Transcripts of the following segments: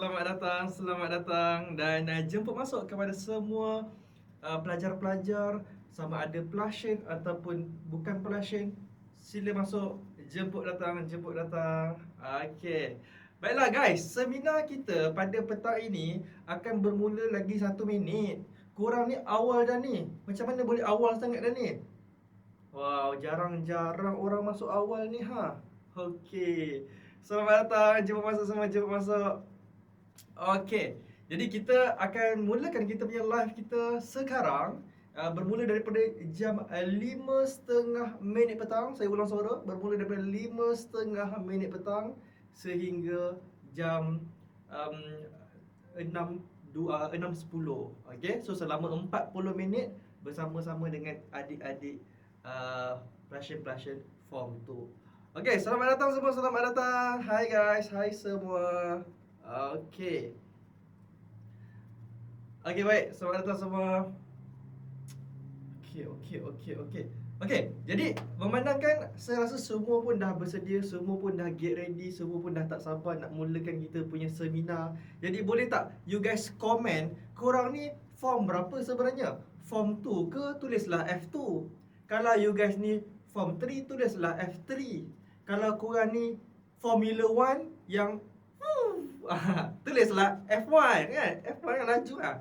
selamat datang dan jemput masuk kepada semua pelajar-pelajar, sama ada pelashin ataupun bukan pelashin. Sila masuk, jemput datang, jemput datang. Okey. Baiklah guys, seminar kita pada petang ini akan bermula lagi 1 minit. Korang ni awal dah ni. Macam mana boleh awal sangat dah ni? Wow, jarang-jarang orang masuk awal ni ha. Okey. Selamat datang, jemput masuk semua, jemput masuk. Okey. Jadi kita akan mulakan kita punya live kita sekarang. Bermula daripada jam 5.30 petang. Saya ulang suara. Bermula daripada 5.30 petang sehingga jam 6.10. Okey. So selama 40 minit bersama-sama dengan adik-adik Passion Form 2. Okey, selamat datang semua, selamat datang. Hai guys, hai semua. Okey. Okey, baik. Selamat datang semua. Okey. Okey, jadi memandangkan saya rasa semua pun dah bersedia, semua pun dah get ready, semua pun dah tak sabar nak mulakan kita punya seminar. Jadi boleh tak you guys komen korang ni form berapa sebenarnya? Form 2 ke? Tulislah F2. Kalau you guys ni form 3, tulislah F3. Kalau korang ni Formula 1 yang tulislah F1 kan? F1 kan laju lah.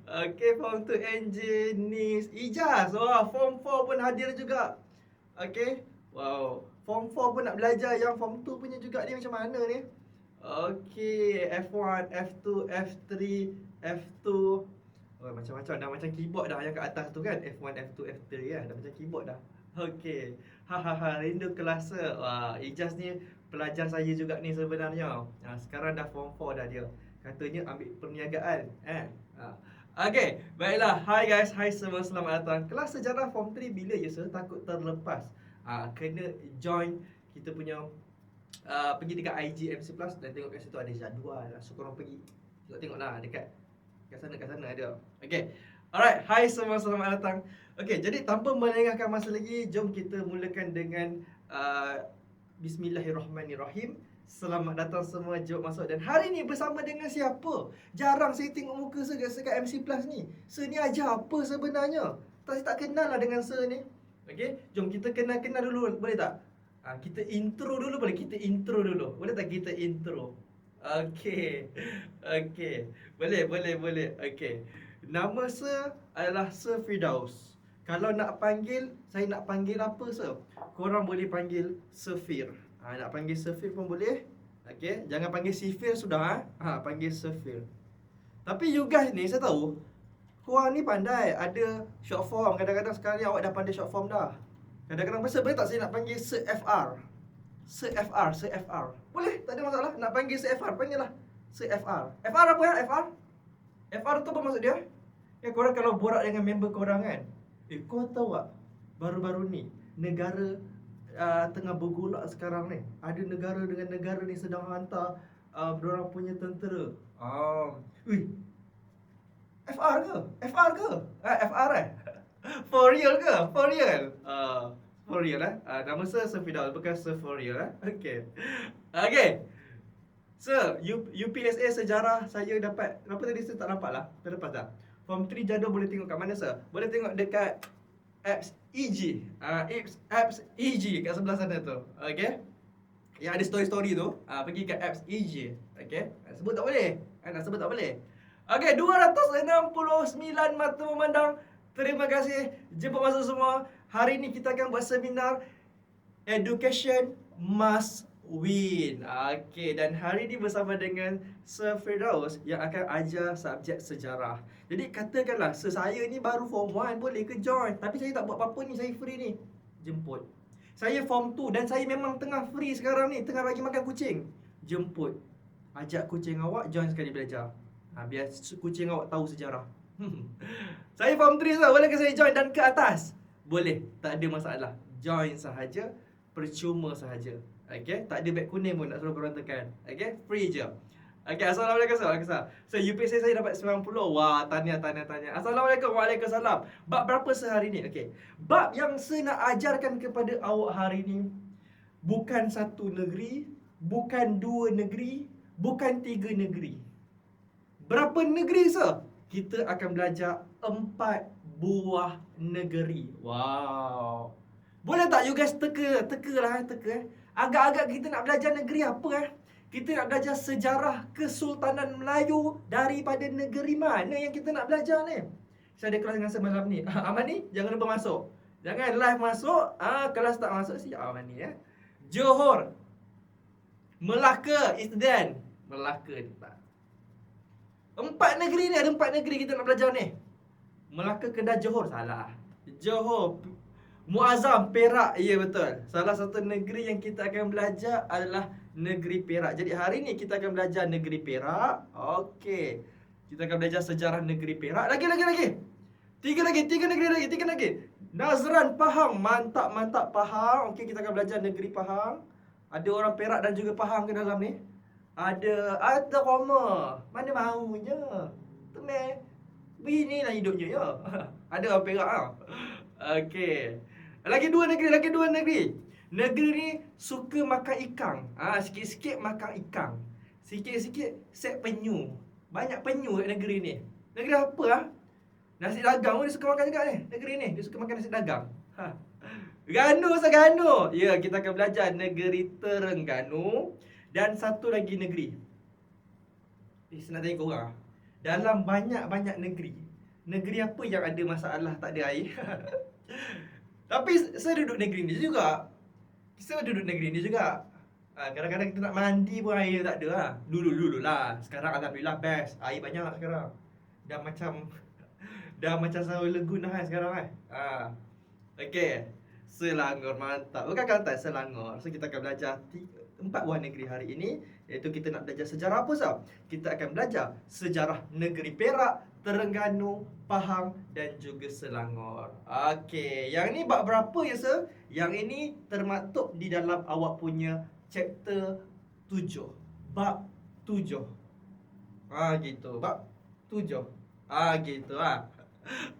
Okey, form 2 engineers Ijaz. Wah, form 4 pun hadir juga. Okey. Wow, form 4 pun nak belajar yang form 2 punya juga ni macam mana ni? Okey, F1, F2, F3, F2. Oh, macam-macam dah, macam keyboard dah yang kat atas tu kan. F1, F2, F3 kan. Dah macam keyboard dah. Okey. Rindu kelas. Wah, Ijaz ni pelajar saya juga ni sebenarnya. Sekarang dah form 4 dah dia. Katanya ambil perniagaan. Okey, baiklah. Hai guys, hai semua, selamat datang. Kelas sejarah form 3 bila je sir? Takut terlepas. Kena join kita punya pergi dekat IG MC Plus dan tengok kat situ ada jadual. So korang pergi tengoklah dekat kat sana ada. Okey. Alright, hai semua, selamat datang. Okey, jadi tanpa melengahkan masa lagi, jom kita mulakan dengan Bismillahirrahmanirrahim. Selamat datang semua, jom masuk. Dan hari ni bersama dengan siapa? Jarang saya tengok muka Sir kat MC Plus ni. Sir ni ajar apa sebenarnya? Saya tak kenal lah dengan Sir ni. Okey, jom kita kenal-kenal dulu, boleh tak? Kita intro dulu boleh? Kita intro dulu. Boleh tak kita intro? Okey. Boleh. Okey. Nama Sir adalah Sir Firdaus. Kalau nak panggil, saya nak panggil apa Sir? Korang boleh panggil Sir Fir. Nak panggil Sir Fir pun boleh. Okey, jangan panggil Sifir sudah panggil Sir Fir. Tapi you guys ni saya tahu korang ni pandai ada short form. Kadang-kadang sekali awak dah pandai short form dah. Kadang-kadang boleh tak saya nak panggil Sir FR? Sir FR. Boleh, tak ada masalah. Nak panggil Sir FR, panggil lah Sir FR. FR apa ya? FR tu apa maksud dia? Korang kalau borak dengan member korang kan, kau tahu tak baru-baru ni negara tengah bergolak sekarang ni. Ada negara dengan negara ni sedang hantar diorang punya tentera. FR ke? FR For real ke? For real nama Sir Firdaus, bukan Sir for real Okay. Sir, UPSA sejarah saya dapat. Apa tadi saya tak nampak lah. Terlepas dah. Form 3 jadual boleh tengok kat mana Sir? Boleh tengok dekat apps EG. Apps EG kat sebelah sana tu. Okay. Yang ada story-story tu, pergi kat apps EG. Okay. Sebut tak boleh. Nak sebut tak boleh. Okay, 269 mata memandang. Terima kasih. Jemput masuk semua. Hari ni kita akan buat seminar Education Must Win. Okay, dan hari ni bersama dengan Sir Firdaus yang akan ajar subjek sejarah. Jadi katakanlah Sir saya ni baru form 1, boleh ke join? Tapi saya tak buat apa-apa ni, saya free ni. Jemput. Saya form 2 dan saya memang tengah free sekarang ni, tengah bagi makan kucing. Jemput. Ajak kucing awak join sekali belajar. Biar kucing awak tahu sejarah. Saya form 3 Sir, boleh ke saya join dan ke atas? Boleh, tak ada masalah. Join sahaja, percuma sahaja. Okay, tak ada beg kuning pun nak suruh korang tekan. Okay, free je. Okay, Assalamualaikum. So, UPSA saya dapat 90. Wah, tanya. Assalamualaikum. Waalaikumsalam. Bab berapa sehari ni? Okay, bab yang saya nak ajarkan kepada awak hari ni bukan satu negeri, bukan dua negeri, bukan 3 negeri. Berapa negeri, sir? Kita akan belajar 4 buah negeri. Wow. Boleh tak you guys teka lah. Agak-agak kita nak belajar negeri apa? Kita nak belajar sejarah Kesultanan Melayu daripada negeri mana yang kita nak belajar ni? Saya ada kelas dengan saya malam ni. Aman ni, jangan lupa masuk. Jangan live masuk. Kelas tak masuk, siap Aman ni ya. Johor, Melaka, Isdan. Melaka ni tak. 4 negeri ni, ada 4 negeri kita nak belajar ni. Melaka, Kedah, Johor. Salah. Johor, Muazzam, Perak. Ya, betul. Salah satu negeri yang kita akan belajar adalah negeri Perak. Jadi hari ni kita akan belajar negeri Perak. Okey. Kita akan belajar sejarah negeri Perak. Lagi. 3 negeri lagi. Nazran, Pahang. Mantap Pahang. Okey, kita akan belajar negeri Pahang. Ada orang Perak dan juga Pahang ke dalam ni? Ada Roma. Mana maunya. Tenang. Beginilah hidupnya ya. Ada orang Perak ah. Okey. Lagi dua negeri. Negeri ni suka makan ikan. Sikit-sikit makan ikan. Sikit-sikit set penyu. Banyak penyu kat negeri ni. Negeri apa Nasi dagang pun dia suka makan juga ni. Negeri ni dia suka makan nasi dagang. Ganu. Ya, kita akan belajar negeri Terengganu. Dan satu lagi negeri. Saya nak tanya korang. Dalam banyak-banyak negeri. Negeri apa yang ada masalah tak ada air? Tapi saya duduk negeri ni juga. Kadang-kadang kita nak mandi pun air tak ada lah. Dulu lah. Sekarang alhamdulillah best. Air banyak sekarang. Dah macam Sarawak Lagoon dah sekarang Okey. Selangor mantap. Bukan Kelantan, Selangor. So kita akan belajar 4 buah negeri hari ini. Iaitu kita nak belajar sejarah apa sah? Kita akan belajar sejarah negeri Perak, Terengganu, Pahang dan juga Selangor. Okey, yang ni bab berapa ya sir? Yang ini termaktub di dalam awak punya chapter 7. Bab 7. Gitu. Bab 7. Gitu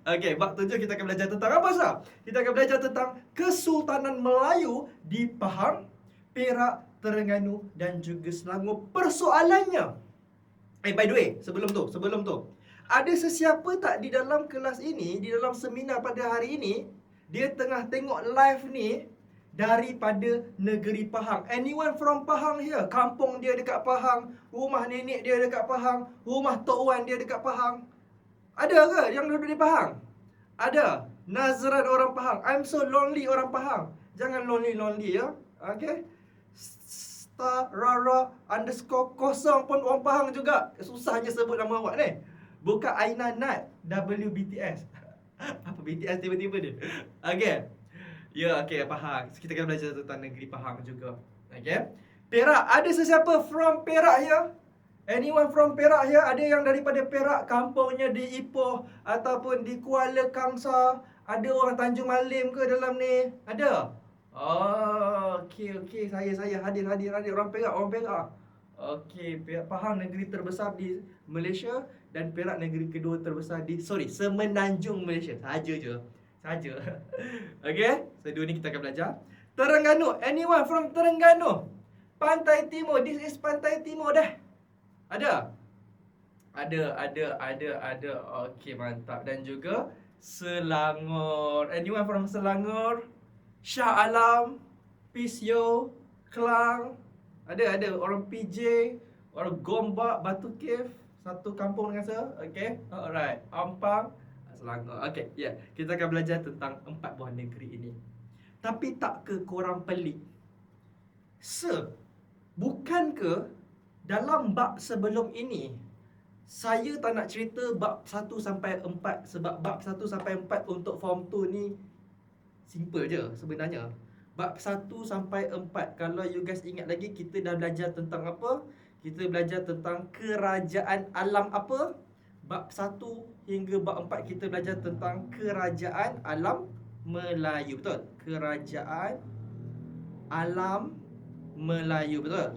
Okey, bab 7 kita akan belajar tentang apa sah? Kita akan belajar tentang Kesultanan Melayu di Pahang, Perak, Terengganu dan juga Selangor. Persoalannya, by the way, sebelum tu, ada sesiapa tak di dalam kelas ini, di dalam seminar pada hari ini, dia tengah tengok live ni daripada negeri Pahang? Anyone from Pahang here? Kampung dia dekat Pahang, rumah nenek dia dekat Pahang, rumah Tok Wan dia dekat Pahang. Ada ke yang duduk di Pahang? Ada. Nazran orang Pahang. I'm so lonely orang Pahang. Jangan lonely ya. Okay. Rara _0 pun orang Pahang juga. Susahnya sebut nama awak ni. Bukan Aina Nat WBTS. Apa BTS tiba-tiba dia? Okay. Ya, okay, Pahang. Kita akan belajar tentang negeri Pahang juga. Okay. Perak. Ada sesiapa from Perak ya? Anyone from Perak here? Ada yang daripada Perak, kampungnya di Ipoh ataupun di Kuala Kangsar? Ada orang Tanjung Malim ke dalam ni? Ada? Okey. Saya hadir orang Perak. Okey, Pahang negeri terbesar di Malaysia dan Perak negeri kedua terbesar di Semenanjung Malaysia. Saja. Okey, dua ni kita akan belajar. Terengganu. Anyone from Terengganu? Pantai Timur. This is Pantai Timur dah. Ada. Okey, mantap. Dan juga Selangor. Anyone from Selangor? Shah Alam, Pisio, Kelang. Ada orang PJ, orang Gombak, Batu Cave, satu kampung dengan saya. Okey. Alright. Ampang, Selangor. Okey, ya. Kita akan belajar tentang 4 buah negeri ini. Tapi tak ke korang pelik? Sir, bukankah dalam bab sebelum ini saya tak nak cerita bab 1 sampai 4 sebab bab 1 sampai 4 untuk form 2 ni simple je sebenarnya. Bab 1 sampai 4, kalau you guys ingat lagi, kita dah belajar tentang apa? Kita belajar tentang kerajaan alam apa? Bab 1 hingga bab 4 kita belajar tentang kerajaan alam Melayu, betul? Kerajaan alam Melayu, betul?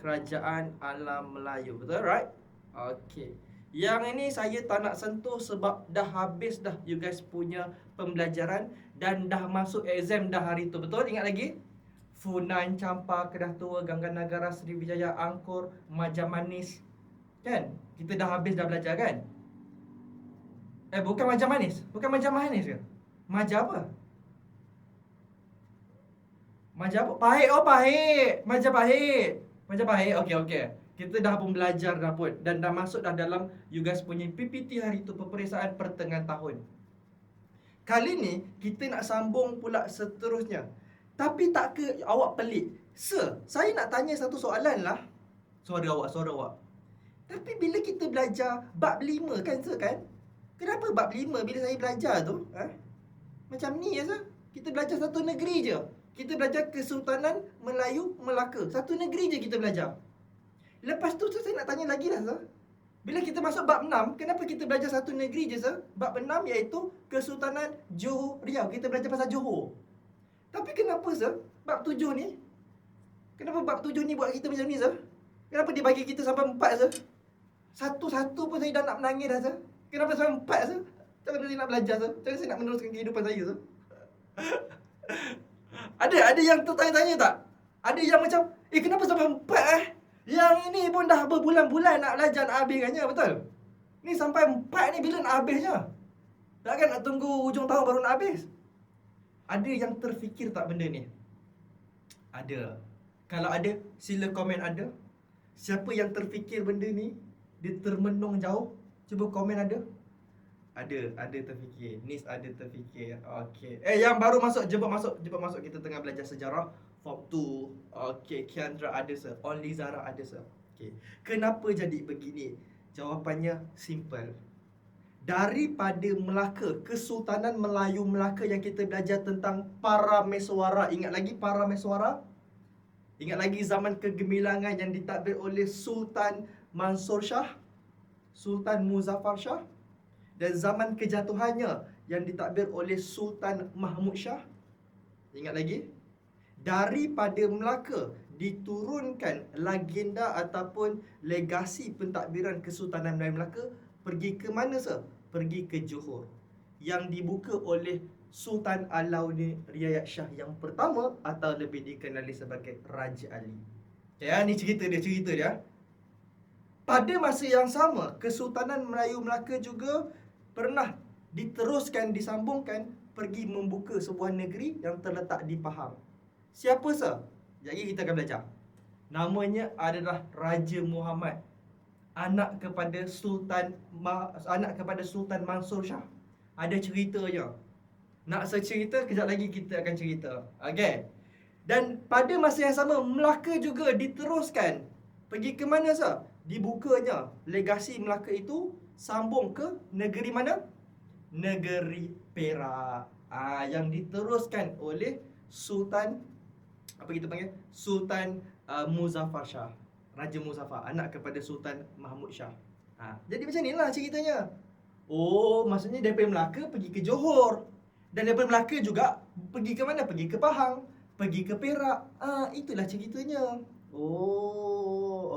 Kerajaan alam Melayu, betul, right? Okey. Yang ini saya tak nak sentuh sebab dah habis dah you guys punya pembelajaran dan dah masuk exam dah hari tu, betul? Ingat lagi? Funan, Champa, Kedah Tua, Gangganagara, Sriwijaya, Angkor, Majamanis. Kan? Kita dah habis dah belajar kan? Bukan Majamanis. Bukan Majamanis ke? Maja apa? Maja apa? Pahit. Oh, Pahit. Majapahit. Majapahit. Okey. Kita dah pun belajar dah pun. Dan dah masuk dah dalam you guys punya PPT hari tu, peperiksaan pertengahan tahun. Kali ni kita nak sambung pula seterusnya. Tapi tak ke awak pelik? Sir, saya nak tanya satu soalan lah. Suara awak. Tapi bila kita belajar bab 5 kan sir kan? Kenapa bab 5 bila saya belajar tu? Macam ni ya sir? Kita belajar satu negeri je. Kita belajar Kesultanan Melayu Melaka. Satu negeri je kita belajar. Lepas tu sir, saya nak tanya lagi lah sir. Bila kita masuk bab 6, kenapa kita belajar satu negeri je sir? Bab 6 iaitu Kesultanan Johor Riau. Kita belajar pasal Johor. Tapi kenapa sir? Bab 7 ni? Kenapa bab 7 ni buat kita macam ni sir? Kenapa dia bagi kita sampai 4 sir? Satu-satu pun saya dah nak menangis dah sir. Kenapa sampai 4 sir? Macam mana saya nak belajar sir? Macam mana saya nak meneruskan kehidupan saya sir? Ada yang tertanya-tanya tak? Ada yang macam, kenapa sampai 4 Yang ini pun dah berbulan-bulan nak belajar, nak habiskannya, betul? Ni sampai 4 ni bila nak habisnya? Takkan nak tunggu hujung tahun baru nak habis? Ada yang terfikir tak benda ni? Ada. Kalau ada, sila komen ada. Siapa yang terfikir benda ni, dia termenung jauh, cuba komen ada. Ada terfikir. Nis ada terfikir. Okey. Yang baru masuk, jemput masuk. Kita tengah belajar sejarah Form 2. Okey, Kiandra ada sir. Only Zara ada sir. Okey. Kenapa jadi begini? Jawapannya simple. Daripada Melaka, Kesultanan Melayu Melaka yang kita belajar tentang Parameswara. Ingat lagi Parameswara? Ingat lagi zaman kegemilangan yang ditadbir oleh Sultan Mansur Shah, Sultan Muzaffar Shah, dan zaman kejatuhannya yang ditadbir oleh Sultan Mahmud Shah. Ingat lagi? Daripada Melaka diturunkan legenda ataupun legasi pentadbiran Kesultanan Melayu Melaka pergi ke mana sir? Pergi ke Johor, yang dibuka oleh Sultan Alauddin Riayat Shah yang pertama atau lebih dikenali sebagai Raja Ali. Ya, ni cerita dia. Pada masa yang sama, Kesultanan Melayu Melaka juga pernah disambungkan pergi membuka sebuah negeri yang terletak di Pahang. Siapa sir? Jadi kita akan belajar. Namanya adalah Raja Muhammad, anak kepada Sultan Mansur Shah. Ada ceritanya. Nak cerita, kejap lagi kita akan cerita. Okey. Dan pada masa yang sama, Melaka juga diteruskan. Pergi ke mana sir? Dibukanya legasi Melaka itu sambung ke negeri mana? Negeri Perak. Yang diteruskan oleh Sultan, apa kita panggil? Sultan Muzaffar Shah. Raja Muzaffar, anak kepada Sultan Mahmud Shah. Jadi macam inilah ceritanya. Maksudnya daripada Melaka pergi ke Johor. Dan daripada Melaka juga pergi ke mana? Pergi ke Pahang, pergi ke Perak. Itulah ceritanya.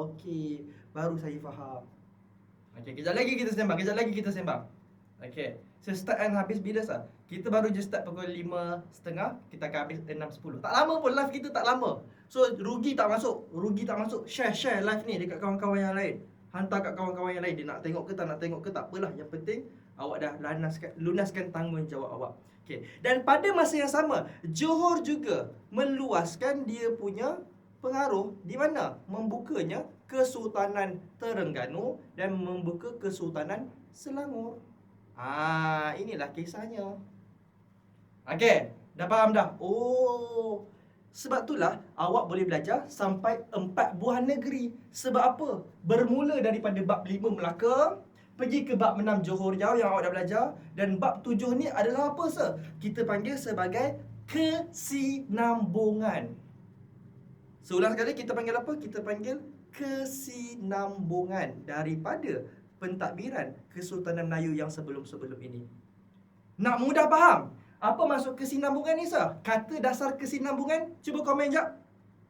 Okey. Baru saya faham. Okey, kejap lagi kita sembang. Okey. Start and habis bila sah? Kita baru je start pukul 5.30, kita akan habis 6.10. Tak lama pun, live kita tak lama. So rugi tak masuk. Share live ni dekat kawan-kawan yang lain. Hantar kat kawan-kawan yang lain. Dia nak tengok ke tak nak tengok ke, tak apalah. Yang penting awak dah lunaskan tanggungjawab awak. Okey. Dan pada masa yang sama, Johor juga meluaskan dia punya pengaruh di mana? Membukanya Kesultanan Terengganu dan membuka Kesultanan Selangor. Inilah kisahnya. Okey, dah faham dah? Sebab itulah awak boleh belajar sampai 4 buah negeri. Sebab apa? Bermula daripada bab 5 Melaka, pergi ke bab 6 Johor Riau yang awak dah belajar, dan bab 7 ni adalah apa sir? Kita panggil sebagai kesinambungan. Seulang sekali, kita panggil apa? Kita panggil kesinambungan daripada pentadbiran Kesultanan Melayu yang sebelum-sebelum ini. Nak mudah faham, apa maksud kesinambungan ni sir? Kata dasar kesinambungan, cuba komen jap.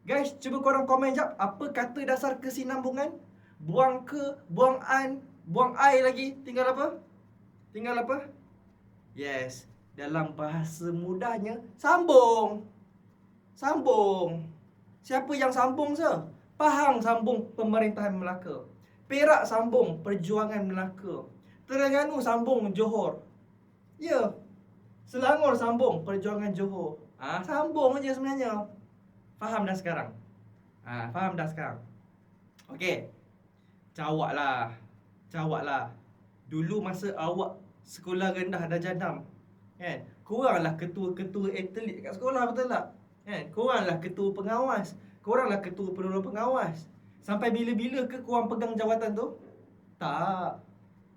Guys, cuba korang komen jap. Apa kata dasar kesinambungan? Buang ke, buang an, buang ai lagi. Tinggal apa? Yes, dalam bahasa mudahnya, sambung. Sambung. Siapa yang sambung sah? Pahang sambung pemerintahan Melaka. Perak sambung perjuangan Melaka. Terengganu sambung Johor. Ya. Selangor sambung perjuangan Johor. Sambung aja sebenarnya. Faham dah sekarang? Faham dah sekarang? Okey. Jawablah. Dulu masa awak sekolah rendah darjah 6, kan? Koranglah ketua-ketua atlet kat sekolah, betul tak? Kan? Koranglah ketua pengawas. Koranglah ketua penolong pengawas. Sampai bila-bila ke korang pegang jawatan tu? Tak.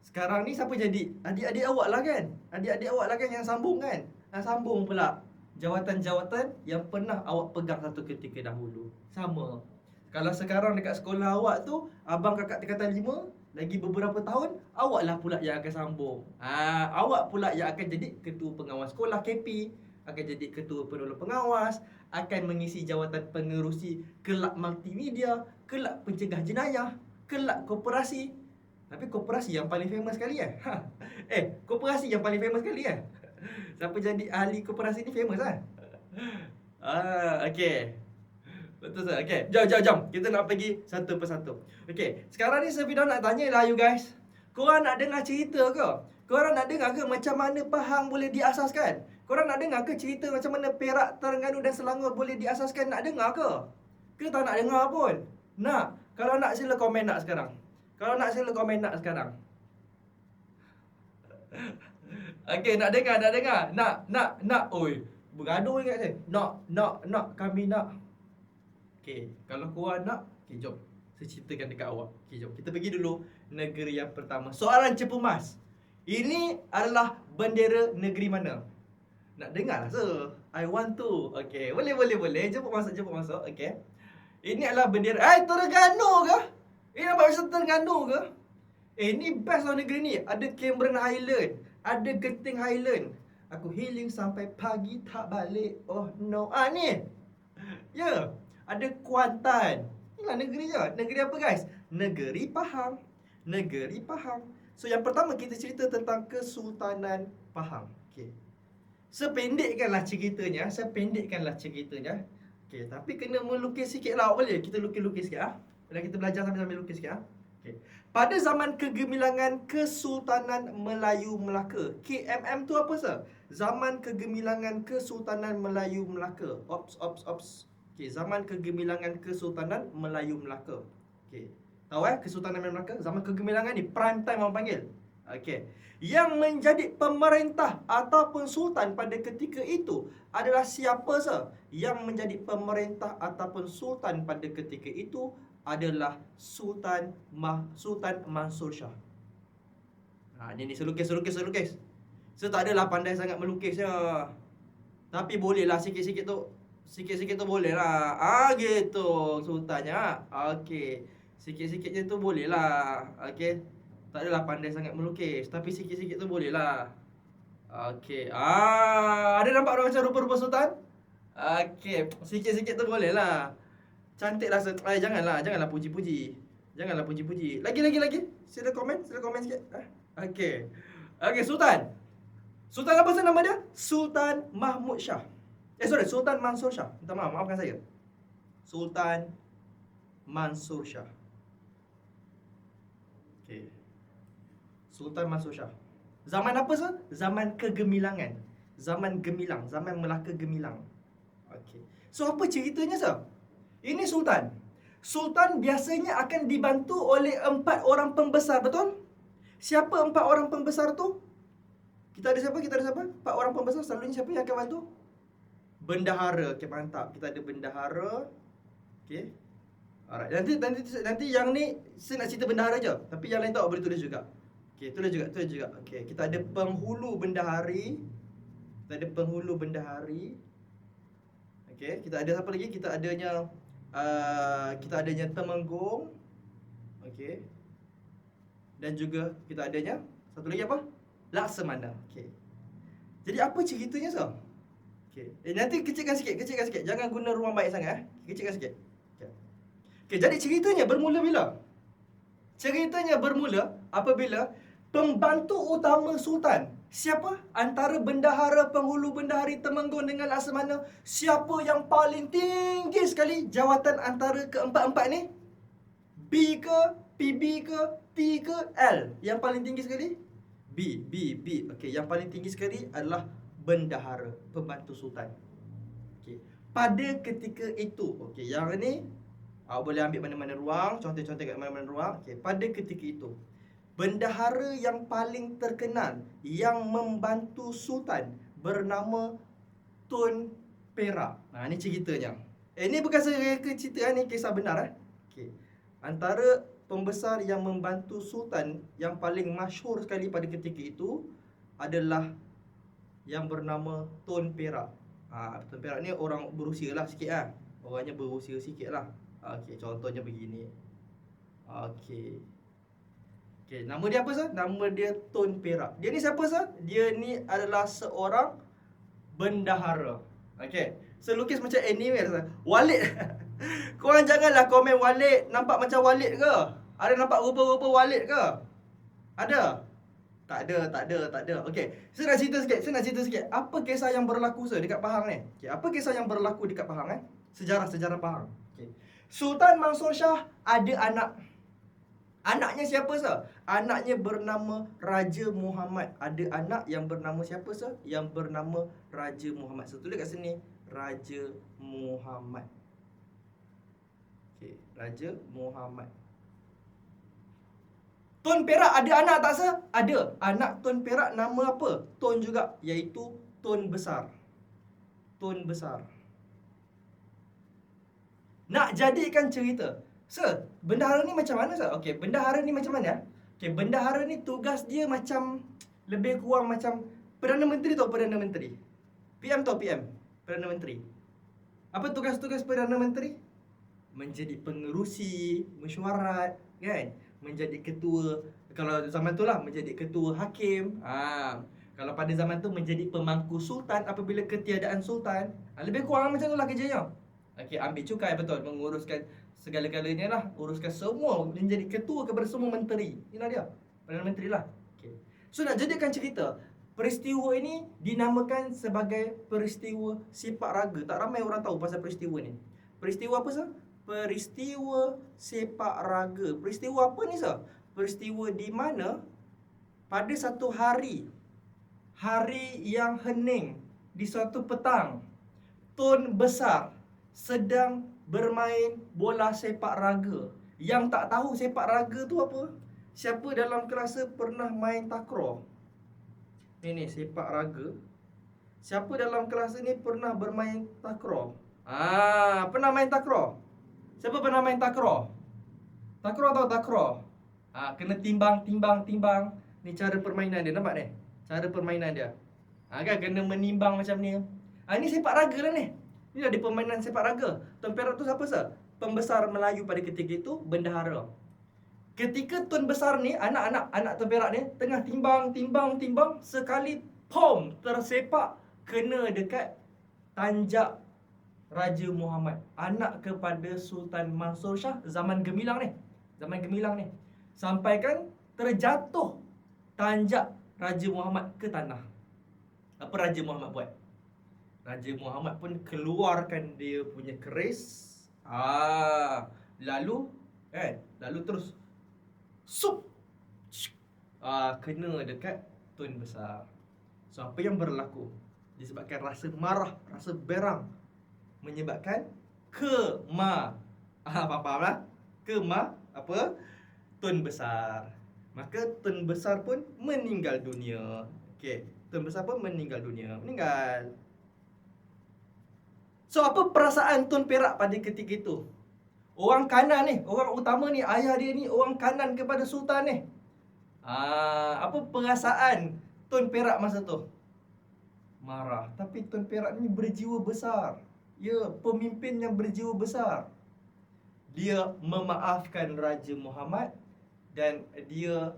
Sekarang ni siapa jadi? Adik-adik awak lah kan? Adik-adik awak lah kan yang sambung kan? Sambung pula jawatan-jawatan yang pernah awak pegang satu ketika dahulu. Sama. Kalau sekarang dekat sekolah awak tu, abang kakak tingkatan 5, lagi beberapa tahun, awaklah pula yang akan sambung. Awak pula yang akan jadi ketua pengawas sekolah KP, akan jadi ketua penolong pengawas, akan mengisi jawatan pengerusi kelab multimedia, kelab pencegah jenayah, kelab koperasi. Tapi koperasi yang paling famous sekali koperasi yang paling famous sekali Siapa jadi ahli koperasi ni famous okey. Betul tak? Okey, jom. Kita nak pergi satu persatu. Okey, sekarang ni Safida nak tanya lah you guys. Korang nak dengar cerita ke? Korang nak dengar ke macam mana Pahang boleh diasaskan? Korang nak dengar ke cerita macam mana Perak, Terengganu dan Selangor boleh diasaskan? Nak dengar ke? Ke tak nak dengar pun? Nak? Kalau nak sila komen nak sekarang. Okey, nak dengar. Nak. Oi, bergaduh ingat saya. Nak. Kami nak. Okey, kalau korang nak, okey jom. Saya ceritakan dekat awak. Okey, jom. Kita pergi dulu negeri yang pertama. Soalan cepu mas. Ini adalah bendera negeri mana? Nak dengar lah, sir. I want to. Okey, boleh. Jemput masuk. Okey. Ini adalah bendera. Terengganu ke? Ini nampak macam Terengganu ke? Ni best lah negeri ni. Ada Cameron Highland, ada Genting Highland. Aku healing sampai pagi tak balik. Oh no. Ni. Ya. Ada Kuantan. Inilah negerinya. Negeri apa guys? Negeri Pahang. So yang pertama kita cerita tentang Kesultanan Pahang. Okey. Sependekkanlah ceritanya. Okey, tapi kena melukis sikit lah. Boleh? Kita lukis sikit Bila kita belajar sambil lukis sikit Okey. Pada zaman kegemilangan Kesultanan Melayu Melaka. KMM tu apa sah? Zaman kegemilangan Kesultanan Melayu Melaka. Ops. Okey, zaman kegemilangan Kesultanan Melayu Melaka. Okey. Tahu Kesultanan Melayu Melaka, zaman kegemilangan ni prime time orang panggil. Okey. Yang menjadi pemerintah ataupun sultan pada ketika itu adalah siapa sah? Yang menjadi pemerintah ataupun sultan pada ketika itu adalah Sultan Mansur Shah. Ni selukis. Saya tak adalah pandai sangat melukisnya. Tapi bolehlah sikit-sikit tu boleh lah. Gitu sultannya. Okey. Sikit-sikitnya tu boleh lah. Okey. Tak adalah pandai sangat melukis, tapi sikit-sikit tu boleh lah. Okey. Ada nampak macam rupa-rupa sultan? Okey. Sikit-sikit tu boleh lah. Cantiklah. Janganlah puji-puji. Lagi. Sila komen sikit. Okey. Sultan. Sultan apa nama dia? Sultan Mahmud Shah. Sultan Mansur Shah. Minta maaf, maafkan saya. Sultan Mansur Shah. Okey. Sultan Mansur Shah. Zaman apa sah? Zaman kegemilangan. Zaman gemilang, zaman Melaka gemilang. Okey. So apa ceritanya sah? Ini sultan. Sultan biasanya akan dibantu oleh 4 orang pembesar, betul? Siapa 4 orang pembesar tu? Kita ada siapa? 4 orang pembesar. Selalunya siapa yang akan bantu? Bendahara. Okey, mantap. Kita ada bendahara. Okey. Alright. Nanti yang ni saya nak cerita bendahara je. Tapi yang lain tak boleh tulis juga. Okey, tulis juga. Okey, kita ada penghulu bendahari. Okey, kita ada apa lagi? Kita adanya Temenggung. Okey. Dan juga kita adanya satu lagi apa? Laksamana. Okey. Jadi apa ceritanya sah? Okey. Nanti kecilkan sikit. Jangan guna ruang baik sangat Kecilkan sikit. Okey, jadi ceritanya bermula bila? Ceritanya bermula apabila pembantu utama sultan. Siapa? Antara bendahara penghulu bendahari Temenggung dengan Laksamana, siapa yang paling tinggi sekali jawatan antara keempat-empat ni? B ke, PB ke, T ke, L? Yang paling tinggi sekali? B. Okey, yang paling tinggi sekali adalah bendahara, pembantu sultan. Okey. Pada ketika itu, okey, yang ni awak boleh ambil mana-mana ruang, contoh-contoh kat mana-mana ruang. Okey, pada ketika itu, bendahara yang paling terkenal yang membantu sultan bernama Tun Perak. Ni ceritanya. Ni bukan sereka cerita ni, kisah benar Okey. Antara pembesar yang membantu sultan yang paling masyhur sekali pada ketika itu adalah yang bernama Tun Perak. Tun Perak ni orang berusia lah sikit Orangnya berusia sikit lah. Okey, contohnya begini. Okey, nama dia apa sah? Nama dia Tun Perak. Dia ni siapa sah? Dia ni adalah seorang bendahara. Okey, lukis macam anime sah. Walid. Korang janganlah komen Walid nampak macam Walid ke? Ada nampak rupa-rupa Walid ke? Ada? Tak ada. Okey, saya nak cerita sikit. Apa kisah yang berlaku dekat Pahang ni? Okey, apa kisah yang berlaku dekat Pahang Sejarah Pahang. Okey. Sultan Mansur Shah ada anak. Anaknya siapa sah? Anaknya bernama Raja Muhammad. Ada anak yang bernama siapa sah? Yang bernama Raja Muhammad. Saya tulis kat sini, Raja Muhammad. Okey, Raja Muhammad. Tun Perak ada anak tak sah? Ada. Anak Tun Perak nama apa? Tun juga, iaitu Tun Besar. Tun Besar. Nak jadikan cerita, sir, bendahara ni macam mana sir? Okey, bendahara ni macam mana? Okey, bendahara ni tugas dia macam lebih kurang macam Perdana Menteri tau, Perdana Menteri. PM tau, PM. Perdana Menteri. Apa tugas-tugas Perdana Menteri? Menjadi pengerusi, mesyuarat, kan? Menjadi ketua, kalau zaman tu lah menjadi ketua hakim. Kalau pada zaman tu menjadi pemangku sultan apabila ketiadaan sultan. Lebih kurang macam tu lah kerjanya. Okey, ambil cukai betul, menguruskan segala-galanya lah, uruskan semua, menjadi ketua kepada semua menteri. Inilah dia, Perdana Menteri lah. Okey. So nak jadikan cerita, peristiwa ini dinamakan sebagai peristiwa sepak raga. Tak ramai orang tahu pasal peristiwa ni. Peristiwa apa sah? Peristiwa sepak raga. Peristiwa apa ni sah? Peristiwa di mana pada satu hari yang hening, di suatu petang, Tun Besar sedang bermain bola sepak raga. Yang tak tahu sepak raga tu apa? Siapa dalam kelas pernah main takraw? Ni sepak raga. Siapa dalam kelas ni pernah bermain takraw? Pernah main takraw? Siapa pernah main takraw? Takraw tahu takraw? Kena timbang. Ni cara permainan dia, nampak ni? Cara permainan dia. Kan kena menimbang macam ni. Ni sepak raga lah ni. Ini ada permainan sepak raga. Tun Perak tu siapa sah? Pembesar Melayu pada ketika itu, bendahara. Ketika Tun Besar ni, anak Tun Perak ni tengah timbang, sekali pom, tersepak kena dekat tanjak Raja Muhammad, anak kepada Sultan Mansur Shah zaman gemilang ni. Sampaikan terjatuh tanjak Raja Muhammad ke tanah. Apa Raja Muhammad buat? Raja Muhammad pun keluarkan dia punya keris. Lalu terus sup. Kena dekat Tun Besar. So apa yang berlaku? Disebabkan rasa marah, rasa berang, menyebabkan faham lah? Tun Besar. Maka Tun Besar pun meninggal dunia. Okey, Tun Besar pun meninggal. So apa perasaan Tun Perak pada ketika itu? Orang kanan ni, orang utama ni, ayah dia ni orang kanan kepada sultan ni. Apa perasaan Tun Perak masa tu? Marah. Tapi Tun Perak ni berjiwa besar. Ya, pemimpin yang berjiwa besar. Dia memaafkan Raja Muhammad dan dia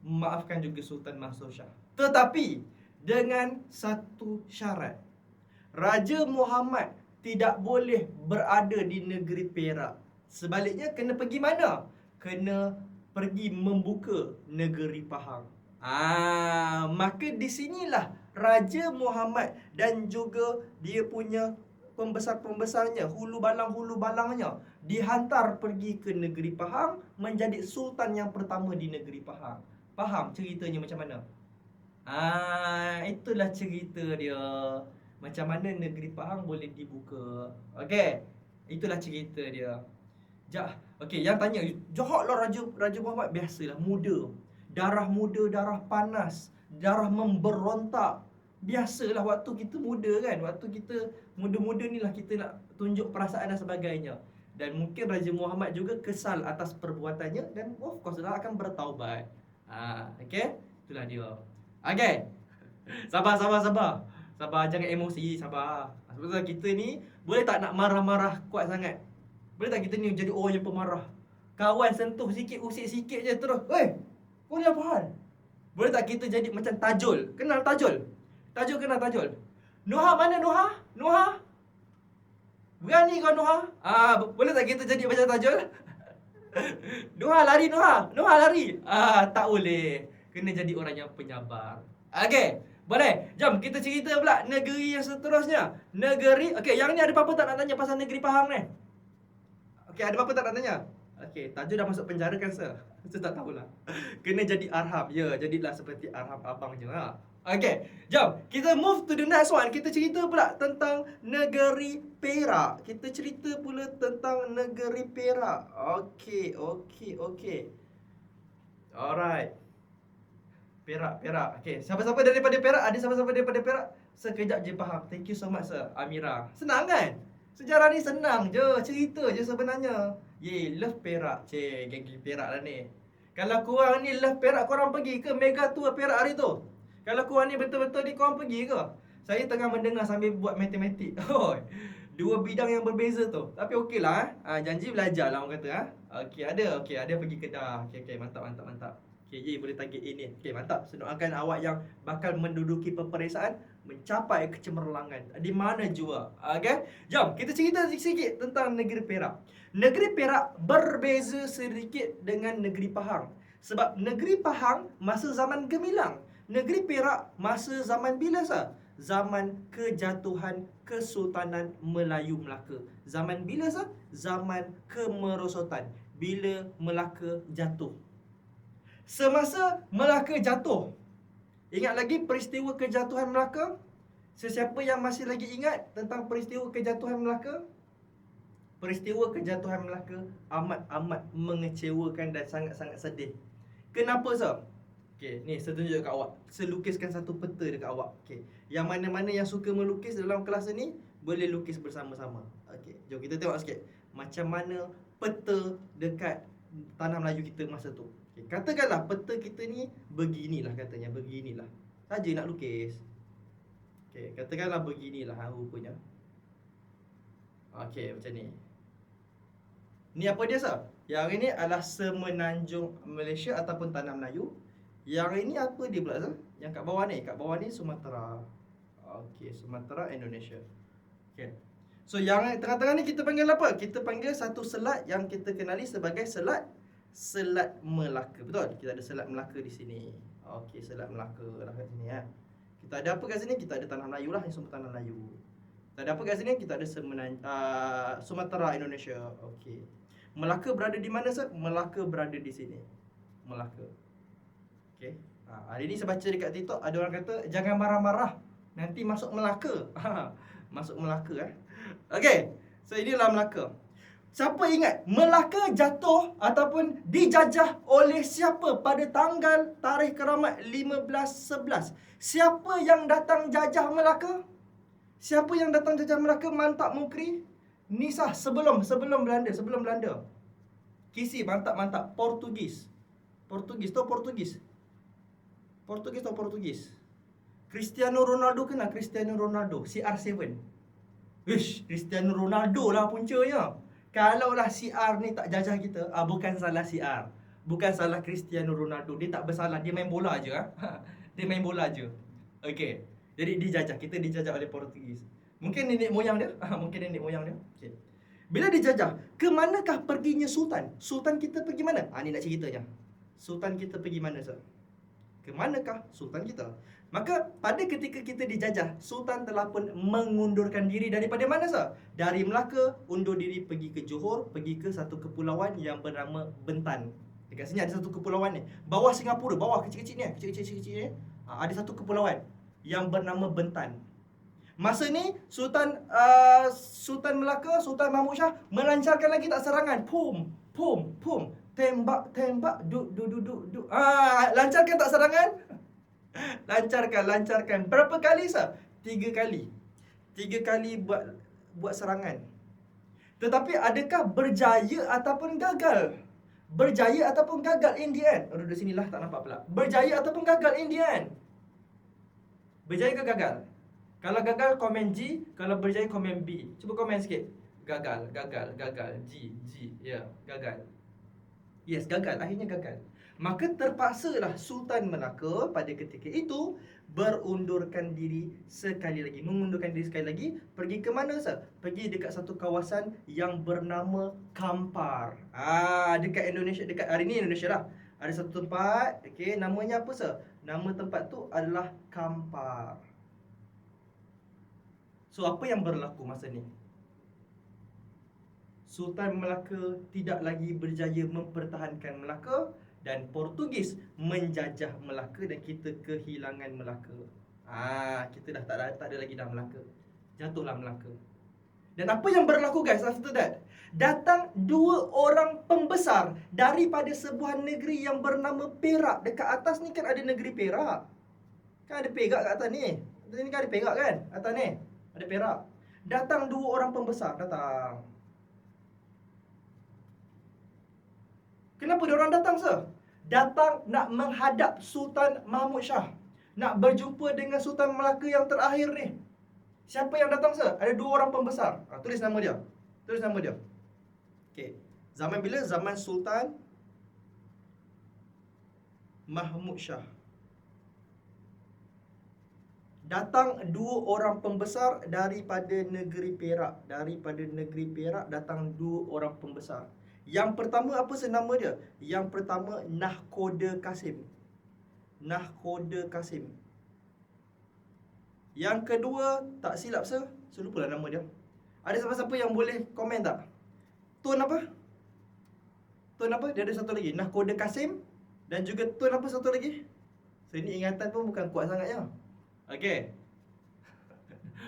memaafkan juga Sultan Mansur Shah. Tetapi dengan satu syarat. Raja Muhammad tidak boleh berada di negeri Perak. Sebaliknya kena pergi mana? Kena pergi membuka negeri Pahang. Maka di sinilah Raja Muhammad dan juga dia punya pembesar-pembesarnya, hulu balangnya dihantar pergi ke negeri Pahang menjadi sultan yang pertama di negeri Pahang. Faham ceritanya macam mana? Itulah cerita dia. Macam mana negeri Pahang boleh dibuka. Okey. Itulah cerita dia. Okey, yang tanya, jahatlah Raja Muhammad. Biasalah, muda. Darah muda, darah panas, darah memberontak. Biasalah waktu kita muda kan. Waktu kita muda-muda ni lah kita nak tunjuk perasaan dan sebagainya. Dan mungkin Raja Muhammad juga kesal atas perbuatannya dan of course lah akan bertaubat. Okey, itulah dia. Okey. Sabar. Sabar, jangan emosi, sabar. Sebab kita ni boleh tak nak marah-marah kuat sangat? Boleh tak kita ni jadi orang yang pemarah? Kawan sentuh sikit, usik sikit je terus, "Weh, kau ni apa hal?" Boleh tak kita jadi macam Tajul? Kenal Tajul? Tajul kenal Tajul? Noha mana Noha? Noha? Berani kau Noha? Boleh tak kita jadi macam Tajul? Noha lari Noha. Noha lari. Tak boleh. Kena jadi orang yang penyabar. Okey, boleh. Jom kita cerita pula negeri yang seterusnya. Negeri, okey, yang ni ada apa-apa tak nak tanya pasal negeri Pahang ni? Okey, ada apa-apa tak nak tanya? Okey, Tajul dah masuk penjara kan, sir? Saya tak tahulah. Kena jadi Arhab. Ya, jadilah seperti Arhab abang je lah. Okey, jom kita move to the next one. Kita cerita pula tentang negeri Perak. Kita cerita pula tentang negeri Perak. Okey. Alright. Perak. Okey, siapa-siapa daripada Perak? Ada siapa-siapa daripada Perak? Sekejap je faham. Thank you so much, sir. Amira. Senang kan? Sejarah ni senang je, cerita je sebenarnya. Love Perak. Geng Perak lah ni. Kalau korang ni love Perak, korang pergi ke Mega Tour Perak hari tu? Kalau korang ni betul-betul ni, korang pergi ke? Saya tengah mendengar sambil buat matematik. Dua bidang yang berbeza tu. Tapi okey lah. Janji belajar lah orang kata. Okey, ada pergi Kedah. Okey, mantap. Okey, boleh target A ni. Okey, mantap. Saya doakan awak yang bakal menduduki peperiksaan mencapai kecemerlangan di mana jua. Okey, jom kita cerita sikit tentang negeri Perak. Negeri Perak berbeza sedikit dengan negeri Pahang. Sebab negeri Pahang masa zaman gemilang. Negeri Perak masa zaman bila sah? Zaman kejatuhan Kesultanan Melayu Melaka. Zaman bila sah? Zaman kemerosotan. Bila Melaka jatuh. Semasa Melaka jatuh, ingat lagi peristiwa kejatuhan Melaka? Sesiapa yang masih lagi ingat tentang peristiwa kejatuhan Melaka? Peristiwa kejatuhan Melaka amat mengecewakan dan sangat-sangat sedih. Kenapa sah? Okey, ni saya tunjuk dekat awak. Saya lukiskan satu peta dekat awak. Okey, yang mana-mana yang suka melukis dalam kelas ni boleh lukis bersama-sama. Okey, jom kita tengok sikit macam mana peta dekat tanah Melayu kita masa tu. Okay, katakanlah peta kita ni beginilah katanya, beginilah. Saja nak lukis. Okey, katakanlah beginilah rupanya. Okey, macam ni. Ni apa dia sah? Yang ini adalah semenanjung Malaysia ataupun tanah Melayu. Yang ini apa dia pula sah? Yang kat bawah ni Sumatera. Okey, Sumatera Indonesia. Okey. So yang tengah-tengah ni kita panggil apa? Kita panggil satu selat yang kita kenali sebagai Selat Melaka. Betul? Kita ada Selat Melaka di sini. Okey, Selat Melaka lah kat sini ya. Kita ada apa kat sini? Kita ada tanah Melayu lah, yang semua tanah Melayu. Kita ada apa kat sini? Kita ada Sumatera Indonesia. Okey. Melaka berada di mana sah? Melaka berada di sini. Melaka. Okey. Hari ni saya baca dekat TikTok ada orang kata jangan marah-marah, nanti masuk Melaka. Masuk Melaka Okey. So inilah Melaka. Siapa ingat Melaka jatuh ataupun dijajah oleh siapa pada tarikh keramat 1511? Siapa yang datang jajah Melaka? Siapa yang datang jajah Melaka? Mantap Mukri. Nisah sebelum Belanda. Kisi mantap. Portugis tau Portugis. Cristiano Ronaldo kenal Cristiano Ronaldo, CR7. Cristiano Ronaldo lah puncanya. Kalaulah CR ni tak jajah kita, bukan salah CR, bukan salah Cristiano Ronaldo. Dia tak bersalah, dia main bola je. Dia main bola je. Okey. Jadi kita dijajah oleh Portugis. Mungkin nenek moyang dia. Okey. Bila dijajah, ke manakah perginya Sultan? Sultan kita pergi mana? Ni nak ceritanya. Sultan kita pergi mana sah? ke manakah sultan kita? Maka pada ketika kita dijajah, sultan telah pun mengundurkan diri daripada mana sah? Dari Melaka, undur diri pergi ke Johor, pergi ke satu kepulauan yang bernama Bentan. Dekat sini ada satu kepulauan ni, bawah Singapura, bawah kecil-kecil ni, kecil-kecil ni, ada satu kepulauan yang bernama Bentan. Masa ni Sultan Melaka, Sultan Mahmud Shah melancarkan lagi tak serangan. Pum, pum, pum. Tembak, duk. Lancarkan tak serangan? Lancarkan. Berapa kali sah? 3 kali. 3 kali buat serangan. Tetapi adakah berjaya ataupun gagal? Berjaya ataupun gagal in the end? Dari sinilah tak nampak pula. Berjaya ataupun gagal in the end? Berjaya ke gagal? Kalau gagal, komen G. Kalau berjaya, komen B. Cuba komen sikit. Gagal. G. Ya, gagal. Yes, gagal. Akhirnya gagal. Maka terpaksalah Sultan Melaka pada ketika itu mengundurkan diri sekali lagi. Pergi ke mana, sah? Pergi dekat satu kawasan yang bernama Kampar. Dekat Indonesia, dekat hari ni Indonesia lah. Ada satu tempat, okey, namanya apa, sah? Nama tempat tu adalah Kampar. So, apa yang berlaku masa ni? Sultan Melaka tidak lagi berjaya mempertahankan Melaka dan Portugis menjajah Melaka dan kita kehilangan Melaka. Kita dah tak ada lagi dah Melaka. Jatuhlah Melaka. Dan apa yang berlaku, guys, after that? Datang 2 orang pembesar daripada sebuah negeri yang bernama Perak. Dekat atas ni kan ada negeri Perak. Kan ada Perak kat atas ni. Atas ni kan ada Perak kan? Atas ni ada Perak. Datang 2 orang pembesar, datang. Kenapa dia orang datang, sir? Datang nak menghadap Sultan Mahmud Shah. Nak berjumpa dengan Sultan Melaka yang terakhir ni. Siapa yang datang, sir? Ada 2 orang pembesar. Tulis nama dia. Okey. Zaman bila? Zaman Sultan Mahmud Shah. Datang 2 orang pembesar daripada negeri Perak. Datang 2 orang pembesar. Yang pertama, apa senama dia? Yang pertama, Nahkoda Kasim. Yang kedua, tak silap, sir, saya lupa lah nama dia. Ada siapa-siapa yang boleh komen tak? Tun apa? Dia ada satu lagi, Nahkoda Kasim. Dan juga Tun apa satu lagi? So, ini ingatan pun bukan kuat sangat ya. Okey.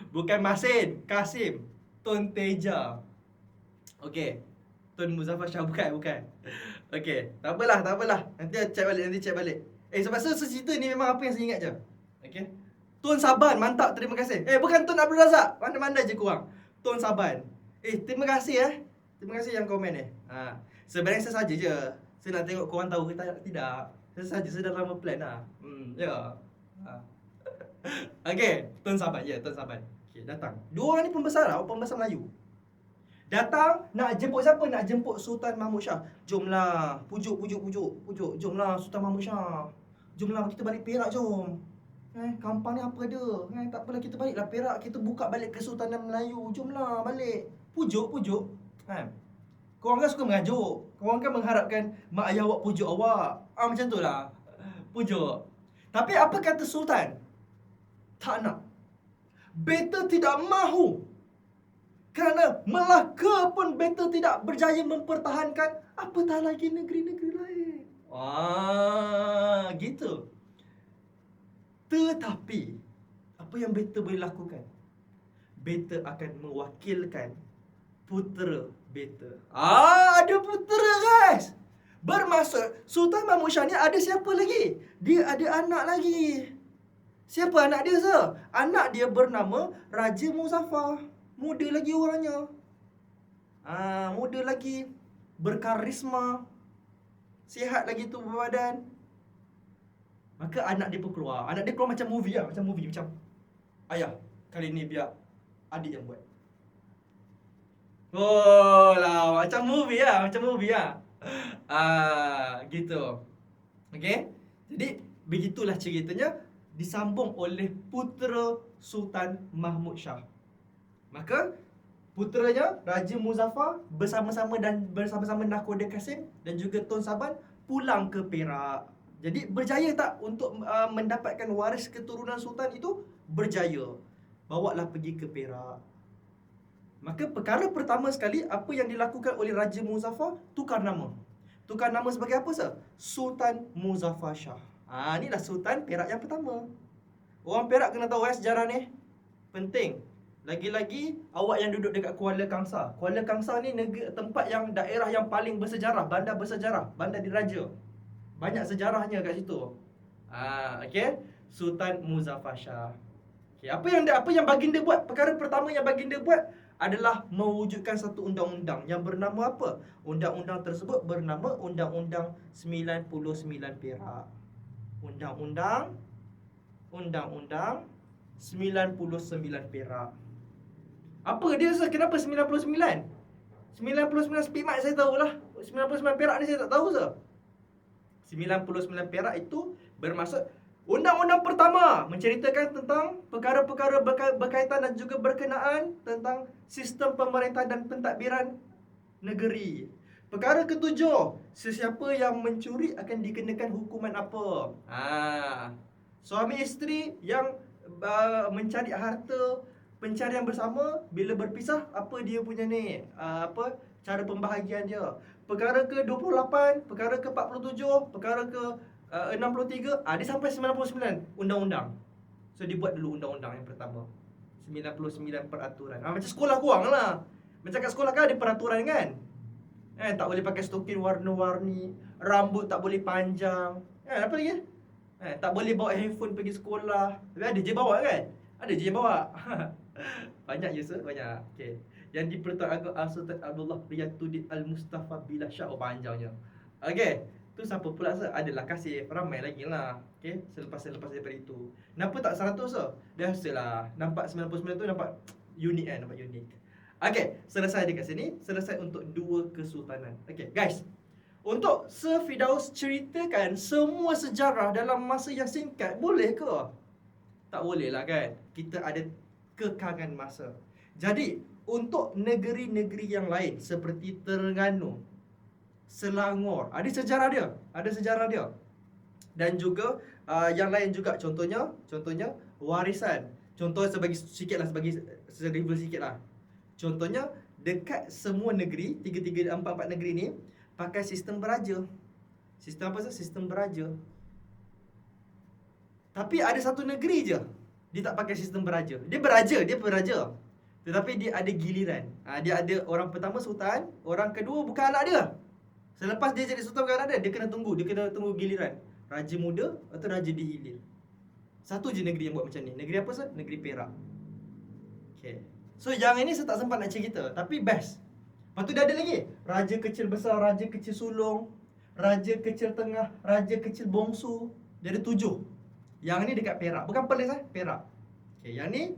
Bukan Masin, Kasim. Tun Teja. Okey. Tun Muzaffar Shah, bukan. Okey, tak apalah. Nanti check balik. Sebab saya cerita ni memang apa yang saya ingat je. Okey. Tun Saban, mantap, terima kasih. Bukan Tun Abdul Razak. Mana-mana je korang. Tun Saban. Terima kasih Terima kasih yang komen ni. Sebenarnya saya saja je. Saya nak tengok korang tahu ke tidak. Saya dah lama plan lah. Ya. Okey, Tun Saban. Okey, datang. 2 orang ni pembesar Melayu. Datang nak jemput siapa? Nak jemput Sultan Mahmud Shah. Jomlah, pujuk. Jomlah Sultan Mahmud Shah. Jomlah kita balik Perak, jom. Kampang ni apa ada? Tak apalah, kita baliklah Perak, kita buka balik Kesultanan Melayu. Jomlah balik. Pujuk. Korang kan suka mengajuk. Korang kan mengharapkan mak ayah awak pujuk awak. Macam tu lah. Pujuk. Tapi apa kata Sultan? Tak nak. Better tidak mahu. Kerana Melaka pun better tidak berjaya mempertahankan, apatah lagi negeri-negeri lain. Gitu. Tetapi apa yang better boleh lakukan? Better akan mewakilkan putera better. Ada putera, guys. Bermaksud Sultan Mahmud Shah ni ada siapa lagi? Dia ada anak lagi. Siapa anak dia, sir? Anak dia bernama Raja Muzaffar. Muda lagi orangnya. Muda lagi, berkarisma, sihat lagi tubuh badan. Maka anak dia pun keluar. Anak dia keluar macam movie. Macam ayah, kali ni biar adik yang buat. Macam movie lah. Gitu. Okey. Jadi begitulah ceritanya, disambung oleh putera Sultan Mahmud Shah. Maka puteranya Raja Muzaffar bersama-sama Nahkoda Kasim dan juga Tun Saban pulang ke Perak. Jadi berjaya tak untuk mendapatkan waris keturunan sultan itu? Berjaya. Bawalah pergi ke Perak. Maka perkara pertama sekali, apa yang dilakukan oleh Raja Muzaffar? Tukar nama. Tukar nama sebagai apa, sir? Sultan Muzaffar Shah. Inilah Sultan Perak yang pertama. Orang Perak kena tahu sejarah ni. Penting. Lagi-lagi awak yang duduk dekat Kuala Kangsar. Kuala Kangsar ni tempat yang daerah yang paling bersejarah, bandar bersejarah, bandar diraja. Banyak sejarahnya kat situ. Okey. Sultan Muzaffar Shah. Okay, apa yang baginda buat? Perkara pertama yang baginda buat adalah mewujudkan satu undang-undang yang bernama apa? Undang-undang tersebut bernama Undang-Undang 99 Perak. Undang-Undang 99 Perak. Apa dia, sir? Kenapa 99? 99 speed mark saya tahulah. 99 Perak ni saya tak tahu, sir. 99 Perak itu bermaksud undang-undang pertama menceritakan tentang perkara-perkara berkaitan dan juga berkenaan tentang sistem pemerintahan dan pentadbiran negeri. Perkara ketujuh, sesiapa yang mencuri akan dikenakan hukuman apa? Suami isteri yang mencari harta pencarian bersama, bila berpisah, apa dia punya ni? Cara pembahagian dia. Perkara ke-28, perkara ke-47, perkara ke-63, dia sampai 99 undang-undang. So dibuat dulu undang-undang yang pertama. 99 peraturan. Macam sekolah korang lah. Macam kat sekolah kan ada peraturan kan? Tak boleh pakai stokin warna-warni, rambut tak boleh panjang. Apa lagi? Tak boleh bawa handphone pergi sekolah. Tapi ada je bawa kan? Ada je bawa. Banyak je, sir, banyak. Okay. Yang di Pertuan Agong Sultan Abdullah Riyatuddin Al-Mustafa Billah Shah. Panjangnya. Okay. Tu siapa pula, sir? Adalah Kasif. Ramai lagi lah. Okay. Selepas daripada itu. Kenapa tak 100, sir? Biasalah. Nampak 99 tu nampak unik kan? Nampak unik. Okay. Selesai dekat sini. Selesai untuk 2 kesultanan. Okay, guys. Untuk Sir Firdaus ceritakan semua sejarah dalam masa yang singkat, boleh ke? Tak boleh lah kan? Kita ada kekangan masa. Jadi, untuk negeri-negeri yang lain seperti Terengganu, Selangor, ada sejarah dia. Dan juga yang lain juga, contohnya warisan. Contoh sebagai review sikit lah. Contohnya dekat semua negeri, 4 negeri ni pakai sistem beraja. Sistem apa, sah? Sistem beraja. Tapi ada satu negeri je dia tak pakai sistem beraja. Dia beraja. Tetapi dia ada giliran. Dia ada orang pertama sultan, orang kedua bukan anak dia. Selepas dia jadi sultan bukan anak dia kena tunggu giliran. Raja muda atau raja dihilir. Satu je negeri yang buat macam ni. Negeri apa, sah? Negeri Perak. Okay. So yang ini saya tak sempat nak cerita, tapi best. Lepas tu dia ada lagi raja kecil besar, raja kecil sulung, raja kecil tengah, raja kecil bongsu. Dia ada 7. Yang ni dekat Perak. Bukan Perlis, Perak. Okay, yang ni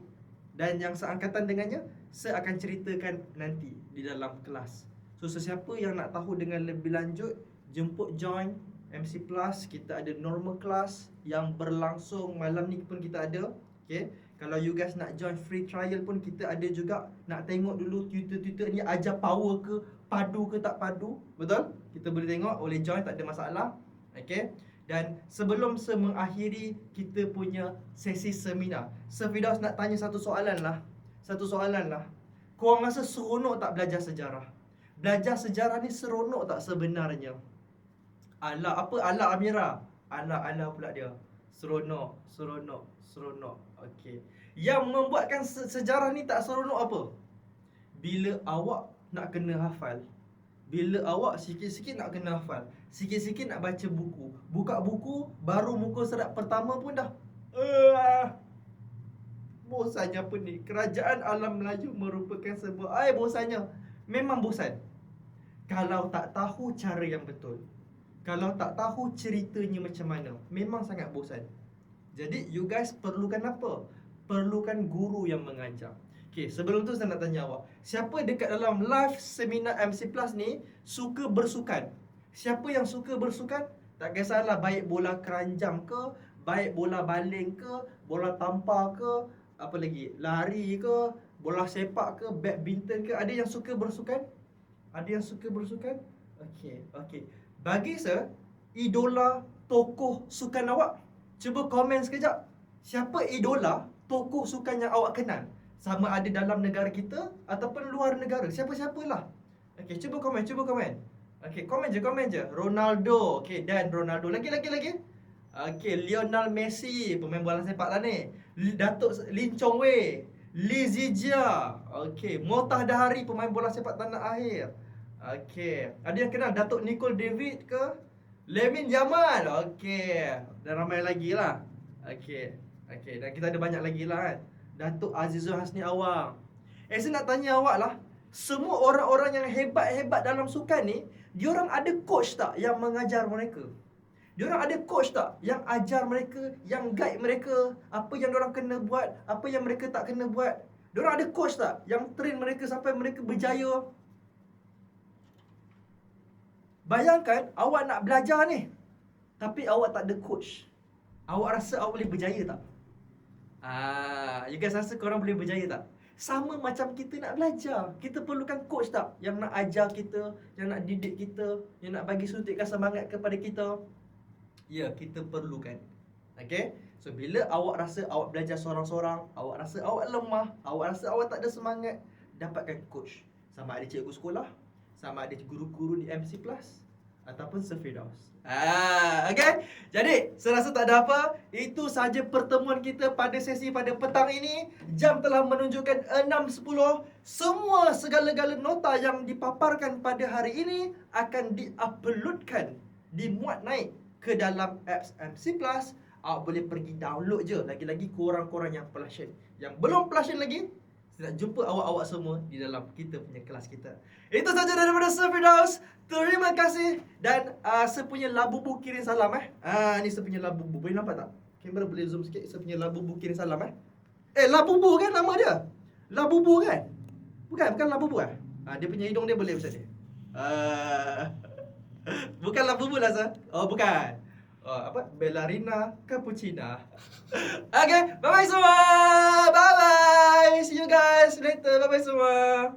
dan yang seangkatan dengannya saya akan ceritakan nanti di dalam kelas. So sesiapa yang nak tahu dengan lebih lanjut, jemput join MC Plus. Kita ada normal class yang berlangsung malam ni pun kita ada. Okay. Kalau you guys nak join free trial pun kita ada juga. Nak tengok dulu tutor-tutor ni ajar power ke, padu ke tak padu. Betul? Kita boleh tengok, boleh join, tak ada masalah. Okay. Dan sebelum saya mengakhiri kita punya sesi seminar, Sir Firdaus nak tanya satu soalan lah. Korang rasa seronok tak belajar sejarah? Belajar sejarah ni seronok tak sebenarnya? Ala Amira? Ala pula dia. Seronok. Okey. Yang membuatkan sejarah ni tak seronok apa? Bila awak nak kena hafal. Bila awak sikit-sikit nak kena hafal, sikit-sikit nak baca buku. Buka buku, baru muka surat pertama pun dah bosannya apa ni? Kerajaan Alam Melayu merupakan sebuah bosannya. Memang bosan. Kalau tak tahu cara yang betul, kalau tak tahu ceritanya macam mana, memang sangat bosan. Jadi you guys perlukan apa? Perlukan guru yang mengajar. Okay, sebelum tu saya nak tanya awak, siapa dekat dalam live seminar MC Plus ni suka bersukan? Siapa yang suka bersukan? Tak kisahlah baik bola keranjang ke, baik bola baling ke, bola tampar ke, apa lagi, lari ke, bola sepak ke, badminton ke, ada yang suka bersukan? Ada yang suka bersukan? Okey. Bagi saya, idola tokoh sukan awak? Cuba komen sekejap. Siapa idola tokoh sukan yang awak kenal? Sama ada dalam negara kita ataupun luar negara. Siapa-siapalah. Okey, cuba komen, cuba komen. Okey, komen je. Ronaldo. Okey, dan Ronaldo. Lagi. Okey, Lionel Messi, pemain bola sepak lah ni. Datuk Lin Chong Wei, Lee Zijia. Okey, Motah Dahari, pemain bola sepak tanah air. Okey, ada yang kenal Datuk Nicole David ke? Lamine Yamal. Okey, dan ramai lagi lah. Okey, dan kita ada banyak lagi lah kan. Datuk Azizul Hasni Awang. Saya nak tanya awak lah, semua orang-orang yang hebat-hebat dalam sukan ni, diorang ada coach tak yang mengajar mereka? Diorang ada coach tak yang ajar mereka, yang guide mereka, apa yang diorang kena buat, apa yang mereka tak kena buat? Diorang ada coach tak yang train mereka sampai mereka berjaya? Bayangkan awak nak belajar ni, tapi awak tak ada coach. Awak rasa awak boleh berjaya tak? You guys rasa korang boleh berjaya tak? Sama macam kita nak belajar. Kita perlukan coach tak? Yang nak ajar kita, yang nak didik kita, yang nak bagi suntikan semangat kepada kita. Ya, kita perlukan. Okay? So, bila awak rasa awak belajar seorang-seorang, awak rasa awak lemah, awak rasa awak tak ada semangat, dapatkan coach. Sama ada cikgu sekolah, sama ada guru-guru di MC Plus, ataupun Firdaus. Okay. Jadi, saya rasa tak ada apa. Itu saja pertemuan kita pada sesi pada petang ini. Jam telah menunjukkan 6.10. Semua segala-gala nota yang dipaparkan pada hari ini akan diuploadkan, dimuat naik ke dalam apps MC Plus. Awak boleh pergi download je. Lagi-lagi korang-korang yang passion. Yang belum passion lagi, saya nak jumpa awak-awak semua di dalam kita punya kelas kita. Itu saja daripada Firdaus. Terima kasih. Dan saya punya labubu kirim salam ni saya punya labubu. Boleh nampak tak? Kamera boleh zoom sikit. Saya punya labubu kirim salam labubu kan nama dia? Labubu kan? Bukan labubu dia punya hidung dia boleh macam ni. Bukan labubu lah sah. Oh bukan. Ballerina Cappuccina. Okay, bye-bye semua. Bye-bye. See you guys later. Bye-bye semua.